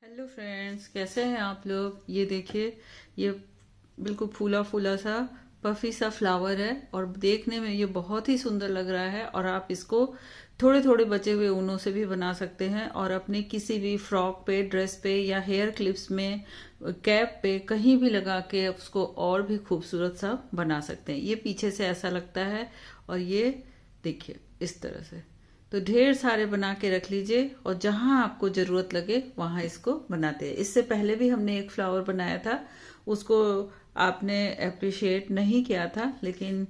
Hello friends, कैसे हैं आप लोग। ये देखिए, ये बिल्कुल फूला फूला सा पफी सा फ्लावर है और देखने में ये बहुत ही सुंदर लग रहा है। और आप इसको थोड़े थोड़े बचे हुए ऊनों से भी बना सकते हैं और अपने किसी भी फ्रॉक पे, ड्रेस पे या हेयर क्लिप्स में, कैप पे कहीं भी लगा के उसको और भी खूबसूरत सा बना सकते हैं। ये पीछे से ऐसा लगता है और ये देखिए इस तरह से। तो ढेर सारे बना के रख लीजिए और जहां आपको जरूरत लगे वहां इसको बनाते हैं। इससे पहले भी हमने एक फ्लावर बनाया था, उसको आपने अप्रिशिएट नहीं किया था, लेकिन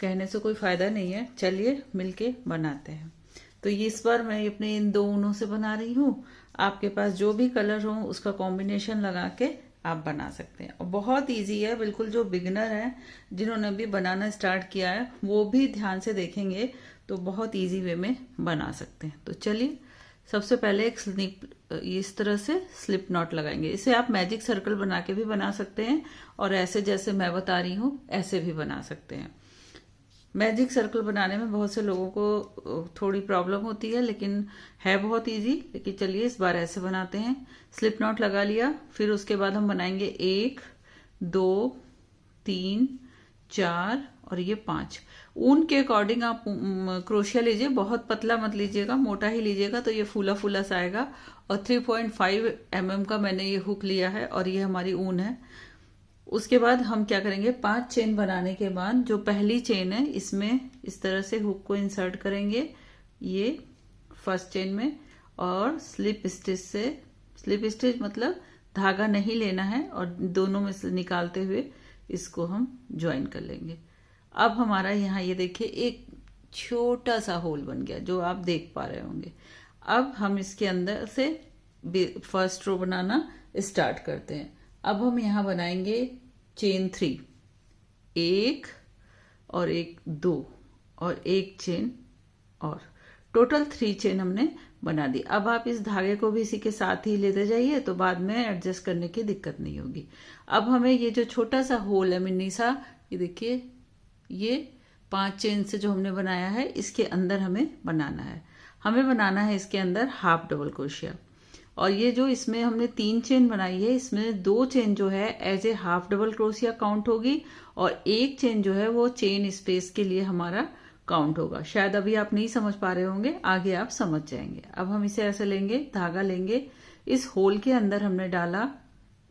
कहने से कोई फायदा नहीं है। चलिए मिलके बनाते हैं। तो ये इस बार मैं अपने इन दो ऊनों से बना रही हूँ। आपके पास जो भी कलर हो उसका कॉम्बिनेशन लगा के आप बना सकते हैं और बहुत इजी है। बिल्कुल जो बिगिनर है, जिन्होंने अभी बनाना स्टार्ट किया है, वो भी ध्यान से देखेंगे तो बहुत इजी वे में बना सकते हैं। तो चलिए सबसे पहले एक स्लिप, इस तरह से स्लिप नॉट लगाएंगे। इसे आप मैजिक सर्कल बना के भी बना सकते हैं और ऐसे जैसे मैं बता रही हूँ ऐसे भी बना सकते हैं। मैजिक सर्कल बनाने में बहुत से लोगों को थोड़ी प्रॉब्लम होती है, लेकिन है बहुत इजी। लेकिन चलिए इस बार ऐसे बनाते हैं। स्लिप नॉट लगा लिया, फिर उसके बाद हम बनाएंगे 1 2 3 4 और ये 5। ऊन के अकॉर्डिंग आप क्रोशिया लीजिए, बहुत पतला मत लीजिएगा, मोटा ही लीजिएगा तो ये फूला फूला सा आएगा। और 3.5 mm का मैंने ये हुक लिया है और ये हमारी ऊन है। उसके बाद हम क्या करेंगे, 5 चेन बनाने के बाद जो पहली चेन है इसमें इस तरह से हुक को इंसर्ट करेंगे, ये फर्स्ट चेन में। और स्लिप स्टिच से, स्लिप स्टिच मतलब धागा नहीं लेना है और दोनों में से निकालते हुए इसको हम ज्वाइन कर लेंगे। अब हमारा यहाँ ये देखिए एक छोटा सा होल बन गया जो आप देख पा रहे होंगे। अब हम इसके अंदर से फर्स्ट रो बनाना स्टार्ट करते हैं। अब हम यहाँ बनाएंगे चेन 3, 1 और 1 2 और 1 चेन और टोटल 3 चेन हमने बना दी। अब आप इस धागे को भी इसी के साथ ही लेते जाइए तो बाद में एडजस्ट करने की दिक्कत नहीं होगी। अब हमें ये जो छोटा सा होल है मिनी सा, ये देखिए, ये 5 चेन से जो हमने बनाया है इसके अंदर हमें बनाना है। हमें बनाना है इसके अंदर हाफ डबल क्रोशिया। और ये जो इसमें हमने 3 चेन बनाई है, इसमें 2 चेन जो है as a half double crochet count होगी और 1 चेन जो है वो चेन स्पेस के लिए हमारा काउंट होगा। शायद अभी आप नहीं समझ पा रहे होंगे, आगे आप समझ जाएंगे। अब हम इसे ऐसे लेंगे, धागा लेंगे, इस होल के अंदर हमने डाला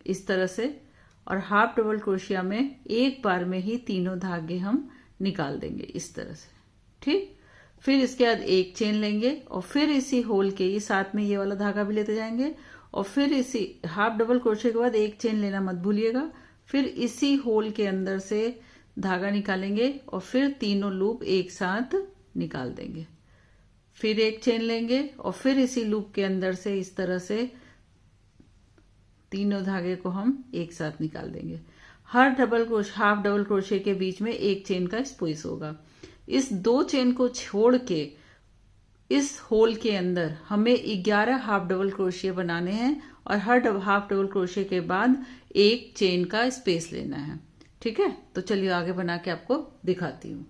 इस तरह से और हाफ डबल क्रोशिया में एक बार में ही तीनों धागे हम निकाल देंगे इस तरह से। ठीक, फिर इसके बाद 1 चेन लेंगे और फिर इसी होल के ये साथ में ये वाला धागा भी लेते जाएंगे और फिर इसी हाफ डबल क्रोशिया के बाद 1 चेन लेना मत भूलिएगा। फिर इसी होल के अंदर से धागा निकालेंगे और फिर तीनों लूप एक साथ निकाल देंगे। फिर 1 चेन लेंगे और फिर इसी लूप के अंदर से इस तरह से तीनों धागे को हम एक साथ निकाल देंगे। हर हाफ डबल क्रोशिया के बीच में 1 चेन का स्पेस होगा। इस 2 चेन को छोड़ के इस होल के अंदर हमें 11 हाफ डबल क्रोशिया बनाने हैं और हर हाफ डबल क्रोशिया के बाद 1 चेन का स्पेस लेना है। ठीक है, तो चलिए आगे बना के आपको दिखाती हूँ।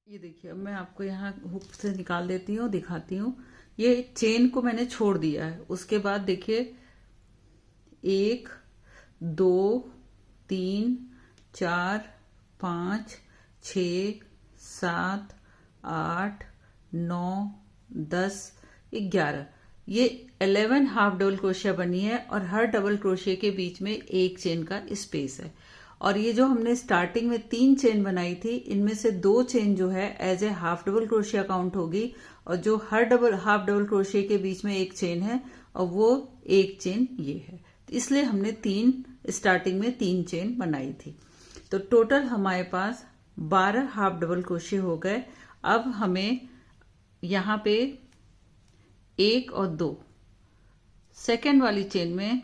ये देखिए, अब मैं आपको यहाँ हुक से निकाल देती हूँ, दिखाती हूँ। ये चेन को मैंने छोड़ दिया है। उसके बाद देखिए 1 2 3 4 5 6 7 8 9 10 11, ये 11 हाफ डबल क्रोशिया बनी है और हर डबल क्रोशिया के बीच में 1 चेन का स्पेस है। और ये जो हमने स्टार्टिंग में 3 चेन बनाई थी, इनमें से 2 चेन जो है as a half double crochet count होगी और जो हर हाफ डबल क्रोशिया के बीच में 1 चेन है और वो 1 चेन ये है। इसलिए हमने स्टार्टिंग में 3 चेन बनाई थी। तो टोटल हमारे पास 12 हाफ डबल क्रोशिया हो गए। अब हमें यहाँ पे 1 और 2 सेकेंड वाली चेन में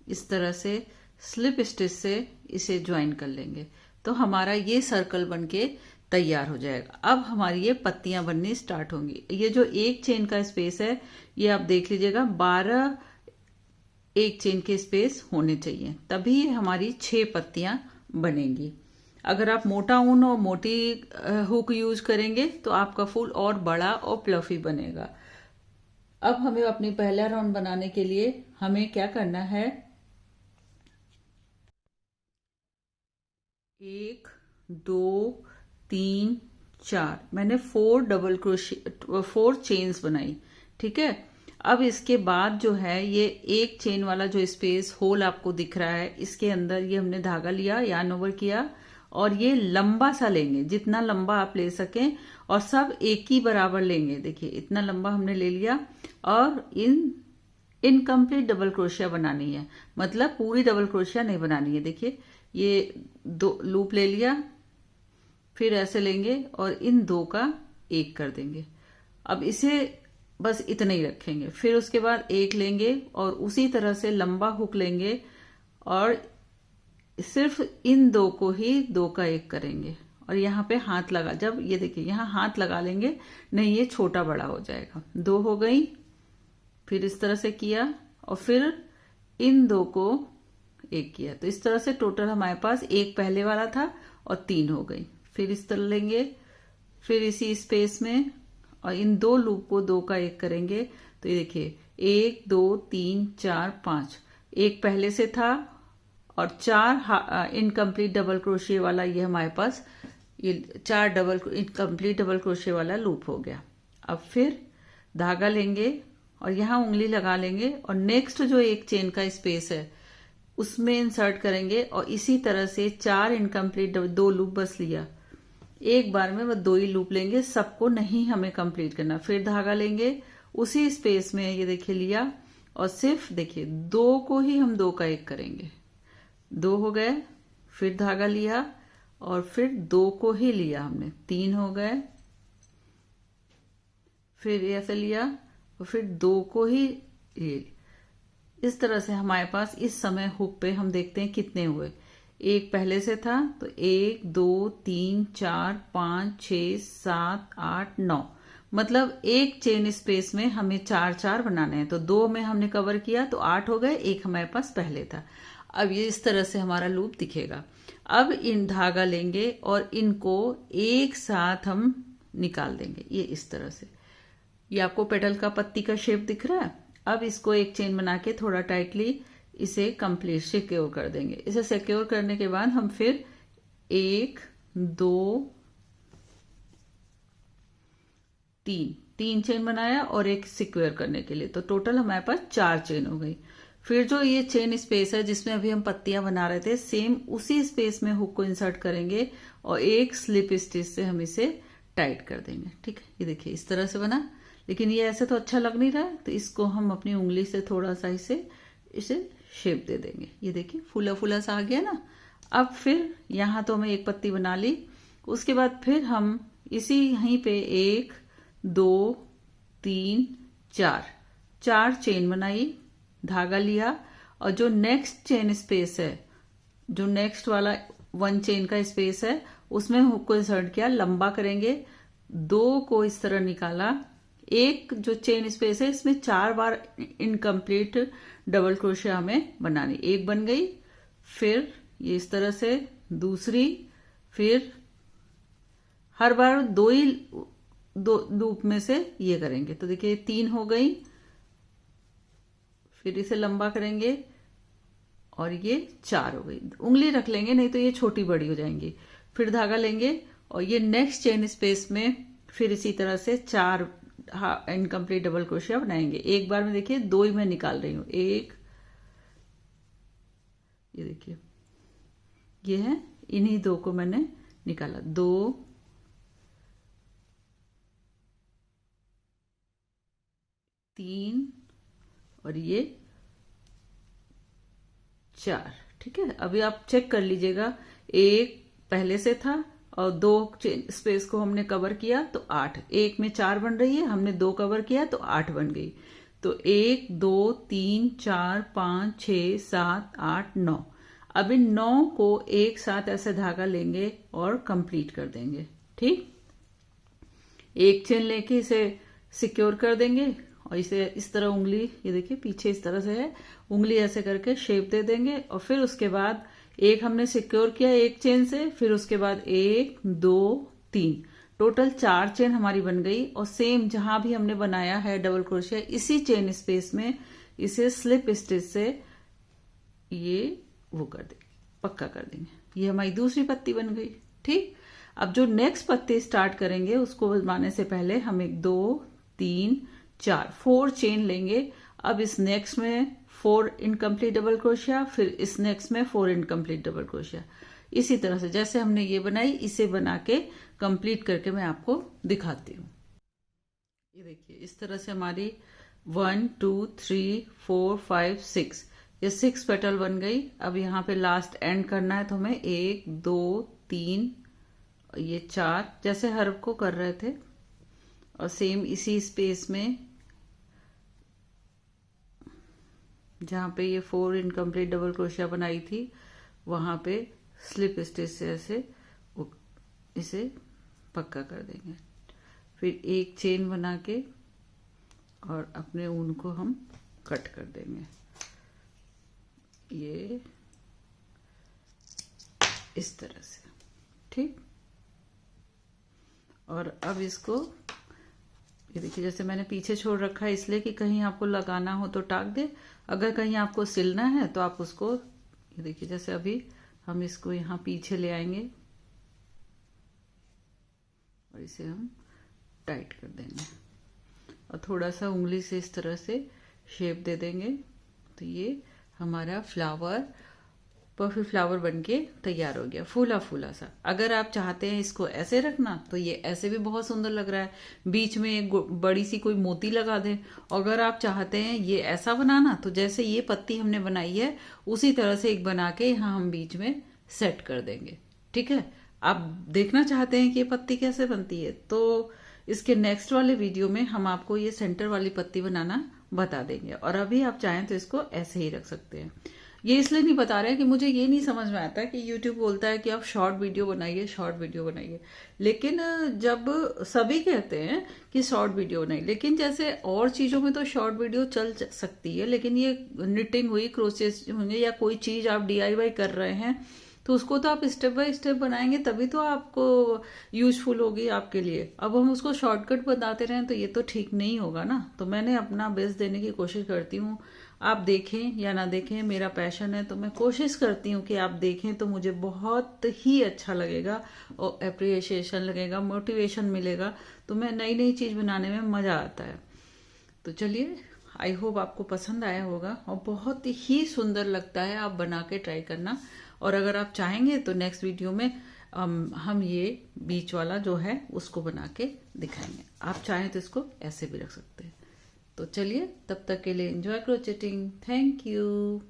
इस तरह से स्लिप स्टिच से इसे ज्वाइन कर लेंगे तो हमारा ये सर्कल बनके तैयार हो जाएगा। अब हमारी ये पत्तियां बननी स्टार्ट होंगी। ये जो 1 चेन का स्पेस है ये आप देख लीजिएगा, 12 1 चेन के स्पेस होने चाहिए, तभी हमारी 6 पत्तियां बनेंगी। अगर आप मोटा ऊन और मोटी हुक यूज करेंगे तो आपका फूल और बड़ा और प्लफी बनेगा। अब हमें अपनी पहला राउंड बनाने के लिए हमें क्या करना है, 1 2 3 4, मैंने 4 चेन्स बनाई। ठीक है, अब इसके बाद जो है ये एक चेन वाला जो स्पेस होल आपको दिख रहा है, इसके अंदर ये हमने धागा लिया, यार्न ओवर किया, और ये लंबा सा लेंगे, जितना लंबा आप ले सकें, और सब एक ही बराबर लेंगे। देखिए इतना लंबा हमने ले लिया, और इनकम्प्लीट डबल क्रोशिया बनानी है, मतलब पूरी डबल क्रोशिया नहीं बनानी है। देखिए ये 2 लूप ले लिया, फिर ऐसे लेंगे और इन 2 का 1 कर देंगे। अब इसे बस इतना ही रखेंगे, फिर उसके बाद 1 लेंगे और उसी तरह से लंबा हुक लेंगे और सिर्फ इन 2 को ही 2 का 1 करेंगे, और यहाँ पे हाथ लगा, जब ये देखिए यहाँ हाथ लगा लेंगे, नहीं ये छोटा बड़ा हो जाएगा। 2 हो गई, फिर इस तरह से किया और फिर इन 2 को 1 किया, तो इस तरह से टोटल हमारे पास 1 पहले वाला था और 3 हो गई। फिर इस तरह लेंगे, फिर इसी स्पेस में, और इन 2 लूप को 2 का 1 करेंगे, तो ये देखिए 1 2 3 4 5, 1 पहले से था और 4 इनकम्प्लीट डबल क्रोशिया वाला, ये हमारे पास ये 4 डबल इनकम्प्लीट डबल क्रोशिया वाला लूप हो गया। अब फिर धागा लेंगे और यहाँ उंगली लगा लेंगे और नेक्स्ट जो एक चेन का स्पेस है उसमें इंसर्ट करेंगे, और इसी तरह से 4 इनकम्प्लीट 2 लूप बस लिया, एक बार में वो 2 ही लूप लेंगे, सबको नहीं हमें कंप्लीट करना। फिर धागा लेंगे उसी स्पेस में, ये देखिए लिया, और सिर्फ देखिए 2 को ही हम 2 का 1 करेंगे। 2 हो गए, फिर धागा लिया और फिर 2 को ही लिया हमने, 3 हो गए, फिर ऐसे लिया और फिर 2 को ही ये, इस तरह से हमारे पास इस समय हुक पे हम देखते हैं कितने हुए। 1 पहले से था तो 1 2 3 4 5 6 7 8 9, मतलब एक चेन स्पेस में हमें 4 4 बनाने हैं, तो 2 में हमने कवर किया तो 8 हो गए, 1 हमारे पास पहले था। अब ये इस तरह से हमारा लूप दिखेगा। अब इन धागा लेंगे और इनको एक साथ हम निकाल देंगे, ये इस तरह से। ये आपको पेटल का पत्ती का शेप दिख रहा है। अब इसको एक चेन बना के थोड़ा टाइटली इसे कंप्लीट सिक्योर कर देंगे। इसे सिक्योर करने के बाद हम फिर 1 2 3 चेन बनाया और एक सिक्योर करने के लिए, तो टोटल हमारे पास 4 चेन हो गई। फिर जो ये चेन स्पेस है जिसमें अभी हम पत्तियां बना रहे थे, सेम उसी स्पेस में हुक को इंसर्ट करेंगे और एक स्लिप स्टिच से हम इसे टाइट कर देंगे। ठीक है, ये देखिए इस तरह से बना, लेकिन ये ऐसे तो अच्छा लग नहीं रहा, तो इसको हम अपनी उंगली से थोड़ा सा इसे शेप दे देंगे। ये देखिए फूला फूला सा आ गया ना। अब फिर यहाँ तो हमें एक पत्ती बना ली, उसके बाद फिर हम इसी यहीं पे 1 2 3 4 चेन बनाई, धागा लिया, और जो नेक्स्ट चेन स्पेस है, जो नेक्स्ट वाला 1 चेन का स्पेस है, उसमें हुक को इंसर्ट किया, लंबा करेंगे, 2 को इस तरह निकाला। एक जो चेन स्पेस है इसमें 4 बार इनकम्प्लीट डबल क्रोशिया हमें बनानी, 1 बन गई, फिर ये इस तरह से दूसरी, फिर हर बार 2 ही 2 लूप में से ये करेंगे, तो देखिए 3 हो गई, फिर इसे लंबा करेंगे और ये 4 हो गई। उंगली रख लेंगे, नहीं तो ये छोटी बड़ी हो जाएंगी। फिर धागा लेंगे और ये नेक्स्ट चेन स्पेस में फिर इसी तरह से 4 इनकम्प्लीट डबल क्रोशिया बनाएंगे। एक बार में देखिए 2 ही मैं निकाल रही हूं, 1, ये देखिए ये है, इन्हीं 2 को मैंने निकाला, 2 3 और ये 4। ठीक है, अभी आप चेक कर लीजिएगा, 1 पहले से था और 2 स्पेस को हमने कवर किया तो 8, 1 में 4 बन रही है, हमने 2 कवर किया तो 8 बन गई। तो 1 2 3 4 5 6 7 8 9। अब इन 9 को एक साथ ऐसे धागा लेंगे और कंप्लीट कर देंगे। ठीक, एक चेन लेके इसे सिक्योर कर देंगे और इसे इस तरह उंगली, ये देखिए पीछे इस तरह से है, उंगली ऐसे करके शेप दे देंगे, और फिर उसके बाद एक हमने सिक्योर किया एक चेन से, फिर उसके बाद 1 2 3, टोटल 4 चेन हमारी बन गई और सेम जहां भी हमने बनाया है डबल क्रोशिया इसी चेन स्पेस में इसे स्लिप स्टिच से ये वो कर देंगे, पक्का कर देंगे। ये हमारी दूसरी पत्ती बन गई। ठीक, अब जो नेक्स्ट पत्ती स्टार्ट करेंगे उसको बनाने से पहले हम 1 2 3 4 4 चेन लेंगे। अब इस नेक्स्ट में 4 इनकम्प्लीट डबल क्रोशिया, फिर इस नेक्स्ट में 4 इनकम्प्लीट डबल क्रोशिया। इसी तरह से जैसे हमने ये बनाई इसे बना के कंप्लीट करके मैं आपको दिखाती हूँ। ये देखिए इस तरह से हमारी 1 2 3 4 5 6 ये 6 पेटल बन गई। अब यहाँ पे लास्ट एंड करना है तो हमें 1 2 3 ये 4 जैसे हर्ब को कर रहे थे और सेम इसी स्पेस में जहां पे ये 4 इनकम्प्लीट डबल क्रोशिया बनाई थी वहां पे स्लिप स्टिच से ऐसे इसे पक्का कर देंगे। फिर एक चेन बना के और अपने ऊन को हम कट कर देंगे। ये इस तरह से। ठीक, और अब इसको ये देखिए जैसे मैंने पीछे छोड़ रखा है इसलिए कि कहीं आपको लगाना हो तो टाक दे, अगर कहीं आपको सिलना है तो आप उसको ये देखिए जैसे अभी हम इसको यहाँ पीछे ले आएंगे और इसे हम टाइट कर देंगे और थोड़ा सा उंगली से इस तरह से शेप दे देंगे तो ये हमारा फ्लावर पफी फ्लावर बनके तैयार हो गया, फूला फूला सा। अगर आप चाहते हैं इसको ऐसे रखना तो ये ऐसे भी बहुत सुंदर लग रहा है, बीच में एक बड़ी सी कोई मोती लगा दें। अगर आप चाहते हैं ये ऐसा बनाना तो जैसे ये पत्ती हमने बनाई है उसी तरह से एक बना के यहाँ हम बीच में सेट कर देंगे। ठीक है, आप देखना चाहते हैं कि ये पत्ती कैसे बनती है तो इसके नेक्स्ट वाले वीडियो में हम आपको ये सेंटर वाली पत्ती बनाना बता देंगे। और अभी आप चाहें तो इसको ऐसे ही रख सकते हैं। ये इसलिए नहीं बता रहे हैं कि मुझे ये नहीं समझ में आता कि YouTube बोलता है कि आप शॉर्ट वीडियो बनाइए, शॉर्ट वीडियो बनाइए, लेकिन जब सभी कहते हैं कि शॉर्ट वीडियो बनाइए, लेकिन जैसे और चीज़ों में तो शॉर्ट वीडियो चल सकती है, लेकिन ये निटिंग हुई, क्रोचेस होंगे या कोई चीज़ आप DIY कर रहे हैं तो उसको तो आप स्टेप बाय स्टेप बनाएंगे तभी तो आपको यूजफुल होगी आपके लिए। अब हम उसको शॉर्टकट बताते रहें तो ये तो ठीक नहीं होगा ना। तो मैंने अपना बेस्ट देने की कोशिश करती हूँ, आप देखें या ना देखें मेरा पैशन है तो मैं कोशिश करती हूँ कि आप देखें तो मुझे बहुत ही अच्छा लगेगा और अप्रिसिएशन लगेगा, मोटिवेशन मिलेगा, तो मैं नई नई चीज़ बनाने में मज़ा आता है। तो चलिए, आई होप आपको पसंद आया होगा और बहुत ही सुंदर लगता है, आप बना के ट्राई करना। और अगर आप चाहेंगे तो नेक्स्ट वीडियो में हम ये बीच वाला जो है उसको बना के दिखाएंगे। आप चाहें तो इसको ऐसे भी रख सकते हैं। तो चलिए, तब तक के लिए एंजॉय क्रोचेटिंग। Thank you.